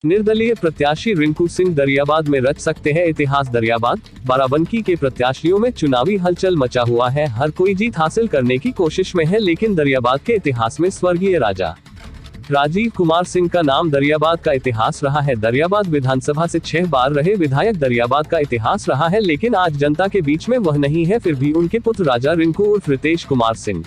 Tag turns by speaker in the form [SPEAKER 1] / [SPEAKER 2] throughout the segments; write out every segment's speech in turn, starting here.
[SPEAKER 1] निर्दलीय प्रत्याशी रिंकू सिंह दरियाबाद में रच सकते हैं इतिहास। दरियाबाद बाराबंकी के प्रत्याशियों में चुनावी हलचल मचा हुआ है। हर कोई जीत हासिल करने की कोशिश में है, लेकिन दरियाबाद के इतिहास में स्वर्गीय राजा राजीव कुमार सिंह का नाम दरियाबाद का इतिहास रहा है। दरियाबाद विधानसभा से 6 बार रहे विधायक दरियाबाद का इतिहास रहा है, लेकिन आज जनता के बीच में वह नहीं है। फिर भी उनके पुत्र राजा रिंकू उर्फ रितेश कुमार सिंह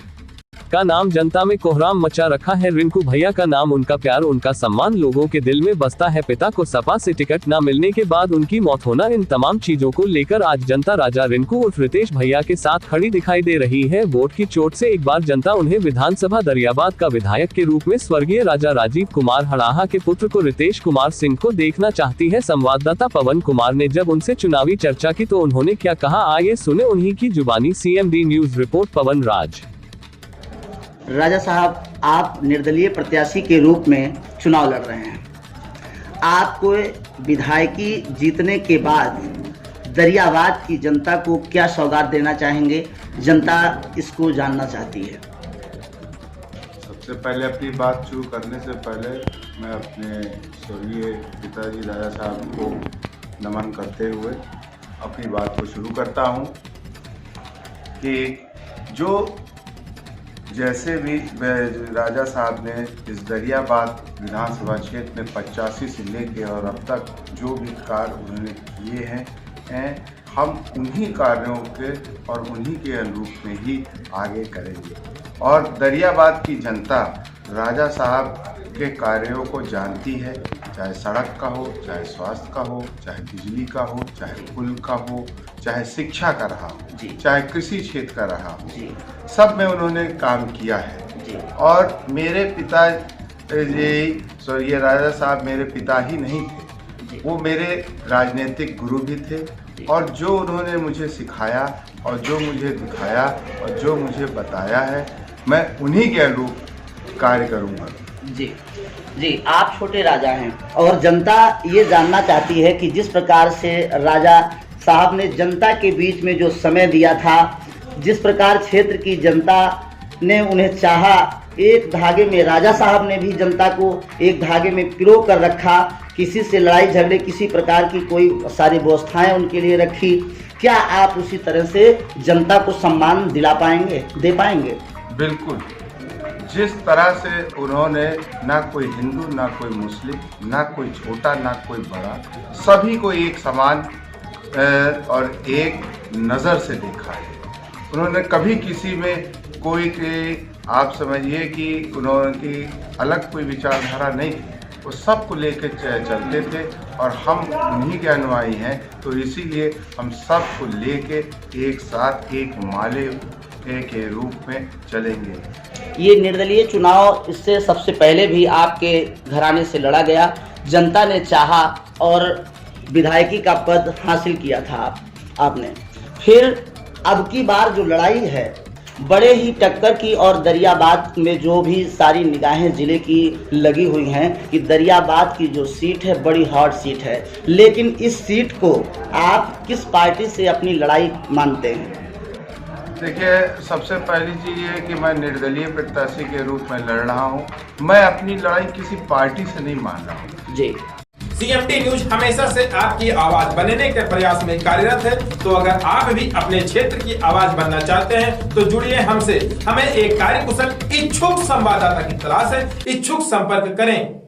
[SPEAKER 1] का नाम जनता में कोहराम मचा रखा है। रिंकू भैया का नाम, उनका प्यार, उनका सम्मान लोगों के दिल में बसता है। पिता को सपा से टिकट न मिलने के बाद उनकी मौत होना, इन तमाम चीजों को लेकर आज जनता राजा रिंकू उर्फ रितेश भैया के साथ खड़ी दिखाई दे रही है। वोट की चोट से एक बार जनता उन्हें विधानसभा दरियाबाद का विधायक के रूप में स्वर्गीय राजा राजीव कुमार हड़ाहा के पुत्र को रितेश कुमार सिंह को देखना चाहती है। संवाददाता पवन कुमार ने जब उनसे चुनावी चर्चा की तो उन्होंने क्या कहा, आइए सुने उन्हीं की जुबानी। CMD न्यूज रिपोर्ट पवन राज।
[SPEAKER 2] राजा साहब, आप निर्दलीय प्रत्याशी के रूप में चुनाव लड़ रहे हैं। आपको विधायकी जीतने के बाद दरियाबाद की जनता को क्या सौगात देना चाहेंगे? जनता इसको जानना चाहती है।
[SPEAKER 3] सबसे पहले अपनी बात शुरू करने से पहले मैं अपने स्वर्गीय पिताजी राजा साहब को नमन करते हुए अपनी बात को शुरू करता हूं कि जो जैसे भी राजा साहब ने इस दरियाबाद विधानसभा क्षेत्र में 85 से लेके और अब तक जो भी कार्य उन्होंने किए हैं, हम उन्हीं कार्यों के और उन्हीं के अनुरूप में ही आगे करेंगे। और दरियाबाद की जनता राजा साहब के कार्यों को जानती है, चाहे सड़क का हो, चाहे स्वास्थ्य का हो, चाहे बिजली का हो, चाहे पुल का हो, चाहे शिक्षा का रहा हो, चाहे कृषि क्षेत्र का रहा हो, सब में उन्होंने काम किया है। और मेरे पिता स्वर्गीय राजा साहब मेरे पिता ही नहीं थे, वो मेरे राजनीतिक गुरु भी थे। और जो उन्होंने मुझे सिखाया और जो मुझे दिखाया और जो मुझे बताया है, मैं उन्हीं के अनुरूप कार्य करूँगा।
[SPEAKER 2] जी, आप छोटे राजा हैं और जनता ये जानना चाहती है कि जिस प्रकार से राजा साहब ने जनता के बीच में जो समय दिया था, जिस प्रकार क्षेत्र की जनता ने उन्हें चाहा, एक धागे में राजा साहब ने भी जनता को एक धागे में पिरो कर रखा। किसी से लड़ाई झगड़े, किसी प्रकार की कोई सारी व्यवस्थाएं उनके लिए रखी। क्या आप उसी तरह से जनता को सम्मान दिला पाएंगे, दे पाएंगे?
[SPEAKER 3] बिल्कुल। जिस तरह से उन्होंने ना कोई हिंदू, ना कोई मुस्लिम, ना कोई छोटा, ना कोई बड़ा, सभी को एक समान और एक नज़र से देखा है। उन्होंने कभी किसी में कोई के, आप समझिए कि उन्होंने अलग कोई विचारधारा नहीं थी, वो सबको लेकर चलते थे और हम उन्हीं के अनुयायी हैं। तो इसीलिए हम सबको लेके एक साथ एक माले के रूप में चलेंगे।
[SPEAKER 2] ये निर्दलीय चुनाव, इससे सबसे पहले भी आपके घराने से लड़ा गया, जनता ने चाहा और विधायकी का पद हासिल किया था आपने। फिर अब की बार जो लड़ाई है बड़े ही टक्कर की, और दरियाबाद में जो भी सारी निगाहें जिले की लगी हुई हैं कि दरियाबाद की जो सीट है बड़ी हॉट सीट है, लेकिन इस सीट को आप किस पार्टी से अपनी लड़ाई मानते हैं?
[SPEAKER 3] देखिए, सबसे पहली चीज़ ये है कि मैं निर्दलीय प्रत्याशी के रूप में लड़ रहा हूँ। मैं अपनी लड़ाई किसी पार्टी से नहीं मान रहा हूँ।
[SPEAKER 2] जी,
[SPEAKER 4] CMD न्यूज हमेशा से आपकी आवाज बनने के प्रयास में कार्यरत है। तो अगर आप भी अपने क्षेत्र की आवाज बनना चाहते हैं तो जुड़िए हमसे। हमें एक कार्यकुशल इच्छुक संवाददाता की तलाश है। इच्छुक संपर्क करें।